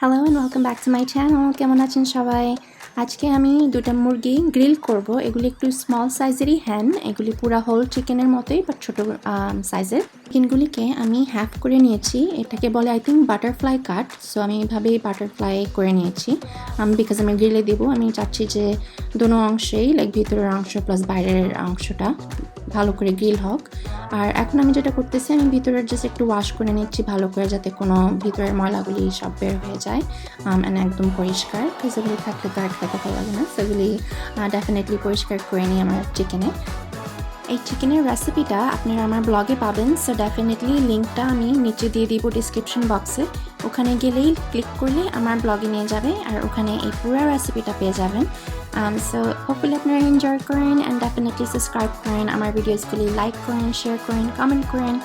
Hello and welcome back to my channel. কেমন আছেন সবাই? আজকে আমি দুটা মুরগি গ্রিল করব। এগুলি একটু স্মল সাইজেরই হ্যান, এগুলি পুরা হোল চিকেনের মতোই বাট ছোটো সাইজের। চিকেনগুলিকে আমি হাফ করে নিয়েছি, এটাকে বলে I think butterfly cut. So আমি এইভাবেই বাটারফ্লাই করে নিয়েছি বিকজ আমি গ্রিলে দেবো। আমি চাচ্ছি যে দোনো অংশেই লাইক ভিতরের অংশ প্লাস বাইরের অংশটা ভালো করে গ্রিল হোক। আর এখন আমি যেটা করতেছি, আমি ভিতরের জাস্ট একটু ওয়াশ করে নিচ্ছি ভালো করে, যাতে কোনো ভিতরের ময়লাগুলি সব বের হয়ে যায় অ্যান্ড একদম পরিষ্কার। এগুলি থাকলে তো আর খেতে ভালো লাগে না, সেগুলি ডেফিনেটলি পরিষ্কার করে নিই আমার চিকেনে। এই চিকেনের রেসিপিটা আপনারা আমার ব্লগে পাবেন, সো ডেফিনেটলি লিঙ্কটা আমি নিচে দিয়ে দিব ডিসক্রিপশন বক্সে। ওখানে গেলেই ক্লিক করলে আমার ব্লগে নিয়ে যাবে আর ওখানে এই পুরো রেসিপিটা পেয়ে যাবেন। সো হোপফুলি আপনারা এনজয় করেন অ্যান্ড ডেফিনেটলি সাবস্ক্রাইব করেন, আমার ভিডিওসগুলি লাইক করেন, শেয়ার করেন, কমেন্ট করেন।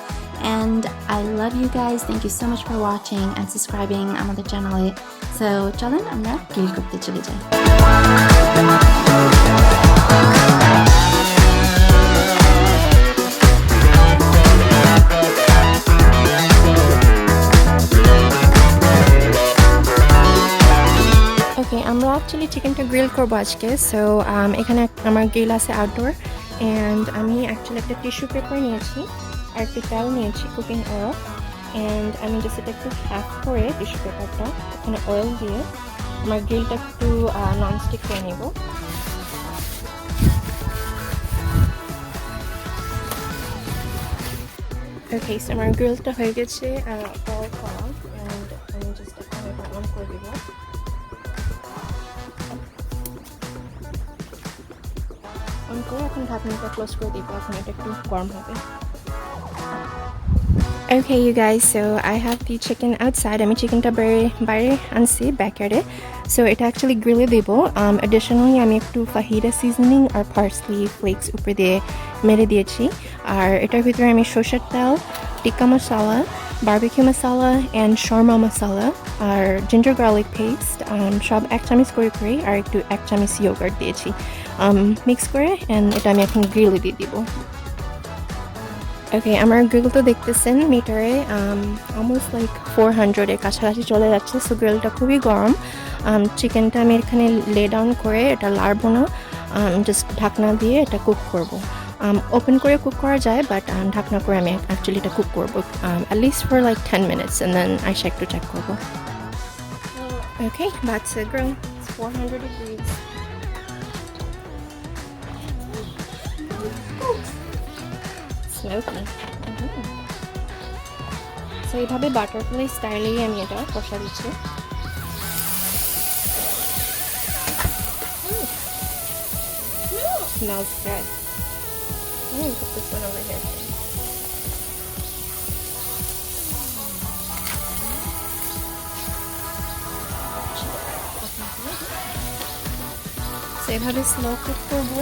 And I love you guys. Thank you so much for watching and subscribing আমাদের চ্যানেলে। সো চলেন আমরা গ্রিল করতে চলে যাই। আমরা অ্যাকচুয়ালি চিকেনটা গ্রিল করবো আজকে। সো এখানে আমার গ্রিল আছে আউটডোর, অ্যান্ড আমি অ্যাকচুয়ালি একটা টিস্যু পেপার নিয়েছি আর একটু তেল নিয়েছি, কুকিং অয়েল, অ্যান্ড আমি জাস্ট এটা একটু হ্যাক করে টিস্যু পেপারটা ওখানে অয়েল দিয়ে আমার গ্রিলটা একটু ননস্টিক করে নেব। ওকে, সো আমার গ্রিলটা হয়ে গেছে অয়েল করা, অ্যান্ড আমি জাস্ট এখন এটা অন করে দেবো। এখন ঢাকনাটা ক্লোজ করে দিব, এখন এটা একটু গরম হবে। Okay you guys, so I have the chicken outside. আমি চিকেনটা বাইরে আনছি ব্যাকয়ার্ডে, সো এটা অ্যাকচুয়ালি গ্রিলে দেব। অ্যাডিশনালি আমি একটু ফাহিডা সিজনিং আর পার্সলি ফ্লেক্স উপরে দিয়ে মেরে দিয়েছি। আর এটার ভিতরে আমি সরষের তেল, টিক্কা মশলা, বারবিকিউ মশলা অ্যান্ড শর্মা মশলা আর জিঞ্জার গার্লিক পেস্ট সব 1 চামচ করে আর একটু 1 চামচ ইয়োগার্ট দিয়েছি মিক্স করে, অ্যান্ড এটা আমি এখন গ্রিলে দিয়ে দিব। ওকে, আমার গ্রিলটা দেখতেছেন মিটারে অলমোস্ট লাইক 400-এর কাছাকাছি চলে যাচ্ছে। সো গ্রিলটা খুবই গরম। চিকেনটা আমি এখানে লে ডাউন করে এটা লাড়বো না, জাস্ট ঢাকনা দিয়ে এটা কুক করব। ওপেন করে কুক করা যায়, বাট ঢাকনা করে আমি অ্যাকচুয়ালি এটা কুক করবো at least for like 10 minutes, and then আইসা একটু চেক করবো। Okay, that's the grill. It's 400 degrees. Smoky. So এইভাবে বাটারফ্লাই স্টাইলেই আমি এটা কষা দিচ্ছি। Smells good. I'm gonna put this one over here. So এইভাবে স্লো কুক করবো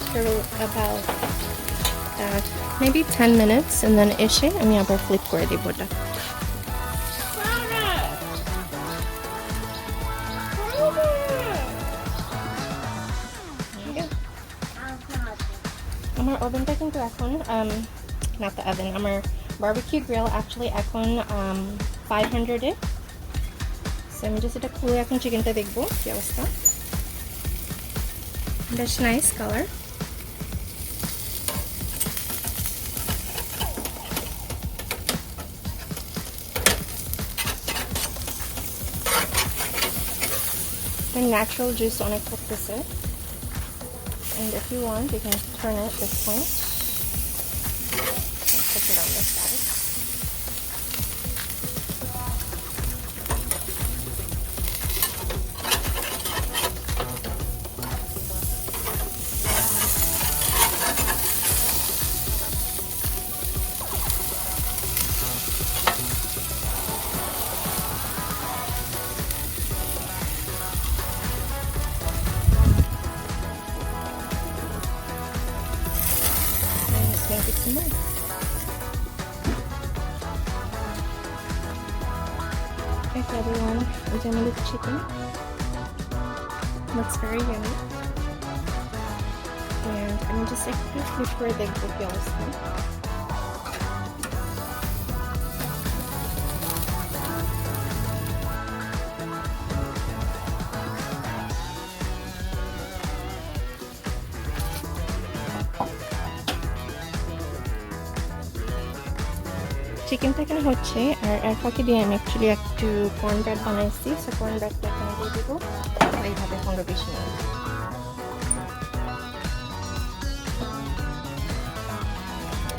for about maybe 10 minutes, and then এসে আমি আবার ফ্লিপ করে দিব এটা। আমার ওভেনটা কিন্তু এখন not the oven, আমার বারবিকিউ গ্রিল অ্যাকচুয়ালি এখন 500-এ। সো আমি জাস্ট এটা খুলে এখন চিকেনটা দেখবো কি অবস্থা। বেশ নাইস কালার। Natural juice অনেক করতেছে, and if you want you can turn it this point, put it on this side. Make it some more. Okay everyone, it's a little chicken. Looks very yummy. And I'm just like flip for the cookie. চিকেনটা এখানে হচ্ছে, আর এর ফাঁকে দিয়ে আমি actually একটু corn bread বানাইছি। So corn ব্রেডটা এখানে দিয়ে দেবো এইভাবে 15-20 মিনিট।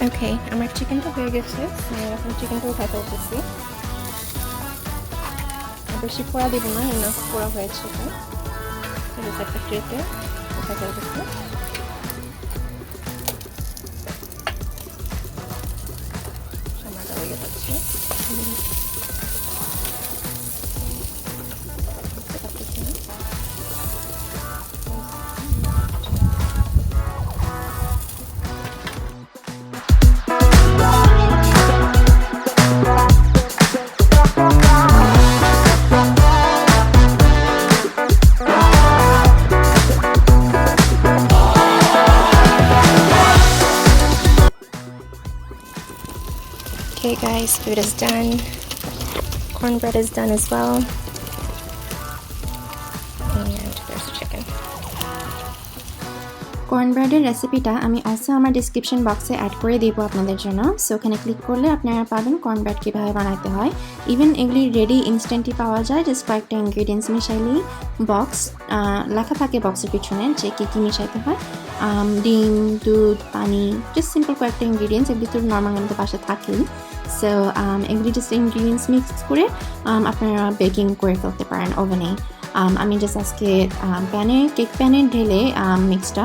ওকে, আমার চিকেনটা হয়ে গেছে। এখন চিকেনটা উঠাতে উঠতেছি। বেশি পোড়া দেবো না, ইনাফ পোড়া হয়েছে। এটা একটা ট্রেতে উঠাতে উঠতেছি। সামাটা হয়ে যাচ্ছে। Okay guys, food is done. Cornbread is done as well. And there's the chicken. কর্নব্রেডের রেসিপিটা আমি অলসো আমার ডিসক্রিপশন বক্সে অ্যাড করে দিব আপনাদের জন্য। সো ওখানে ক্লিক করলে আপনারা পাবেন কর্নব্রেড কীভাবে বানাতে হয়। ইভেন এগুলি রেডি ইনস্ট্যান্টই পাওয়া যায়, জাস্ট কয়েকটা ইনগ্রিডিয়েন্টস মিশাইলেই বক্স লেখা থাকে বক্সের পিছনে যে কী কী মিশাইতে হয়। ডিম, দুধ, পানি, জাস্ট সিম্পল কয়েকটা ইনগ্রিডিয়েন্টস, এগুলি তো নর্মাল আমাদের বাসা থাকেই। সো এগুলি জাস্ট ইনগ্রিডিয়েন্টস মিক্স করে আপনারা বেকিং করে ফেলতে পারেন ওভেনে। আমি জাস্ট আজকে কেক প্যানে ঢেলে মিক্সটা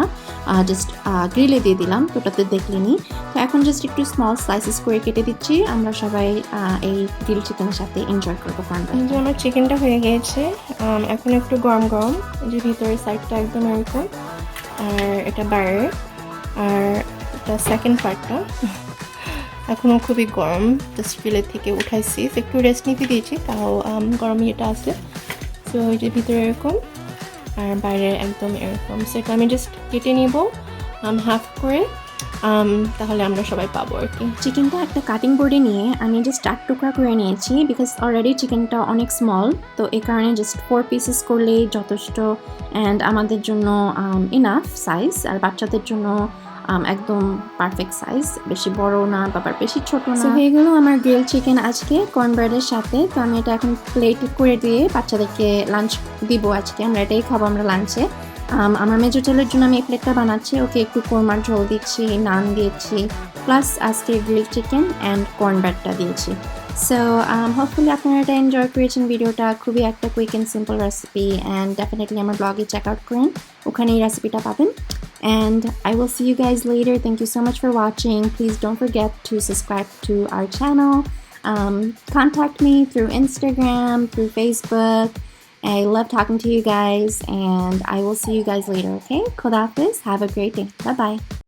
জাস্ট গ্রিলে দিয়ে দিলাম, তো ওটাতে দেখলেনি। তো এখন জাস্ট একটু স্মল স্লাইসেস করে কেটে দিচ্ছি। আমরা সবাই এই গ্রিল চিকেনের সাথে এনজয় করবো। যে আমার চিকেনটা হয়ে গিয়েছে, এখন একটু গরম গরম, যে ভিতরের সাইডটা একদম এরকম, আর এটা বাইরে, আর এটা সেকেন্ড পার্টটা এখনও খুবই গরম। জাস্ট গ্রিলের থেকে উঠাইছি, একটু রেস্ট নিতে দিয়েছি, তাও গরম ইয়েটা আছে। তো এটা ভিতরে এরকম আর বাইরে একদম এরকম। সেটা আমি জাস্ট কেটে নিব হাফ করে, তাহলে আমরা সবাই পাবো আর কি। চিকেনটা একটা কাটিং বোর্ডে নিয়ে আমি জাস্ট 8 টুকরা করে নিয়েছি, বিকজ অলরেডি চিকেনটা অনেক স্মল, তো এই কারণে জাস্ট 4 পিসেস করলেই যথেষ্ট অ্যান্ড আমাদের জন্য ইনাফ সাইজ, আর বাচ্চাদের জন্য একদম পারফেক্ট সাইজ, বেশি বড় না বাবার বেশি ছোট না। হয়ে গেল আমার গ্রিল চিকেন আজকে কর্নব্রেডের সাথে। তো আমি এটা এখন প্লেট করে দিয়ে বাচ্চাদেরকে লাঞ্চ দিব। আজকে আমরা এটাই খাবো আমরা লাঞ্চে। আমার মেজো ছেলের জন্য আমি এই প্লেটটা বানাচ্ছি, ওকে একটু কোরমার ঝোল দিচ্ছি, নান দিয়েছি, প্লাস আজকে গ্রিল চিকেন অ্যান্ড কর্নব্রেডটা দিয়েছি। সো হোপফুলি আপনারা এটা এনজয় করেছেন ভিডিওটা। খুবই একটা quick and simple recipe, and definitely আমার ব্লগে চেক আউট করেন, ওখানে এই রেসিপিটা পাবেন। And I will see you guys later. Thank you so much for watching. Please don't forget to subscribe to our channel. Contact me through Instagram, through Facebook. I love talking to you guys, and I will see you guys later, okay? Khuda Hafiz. Have a great day. Bye-bye.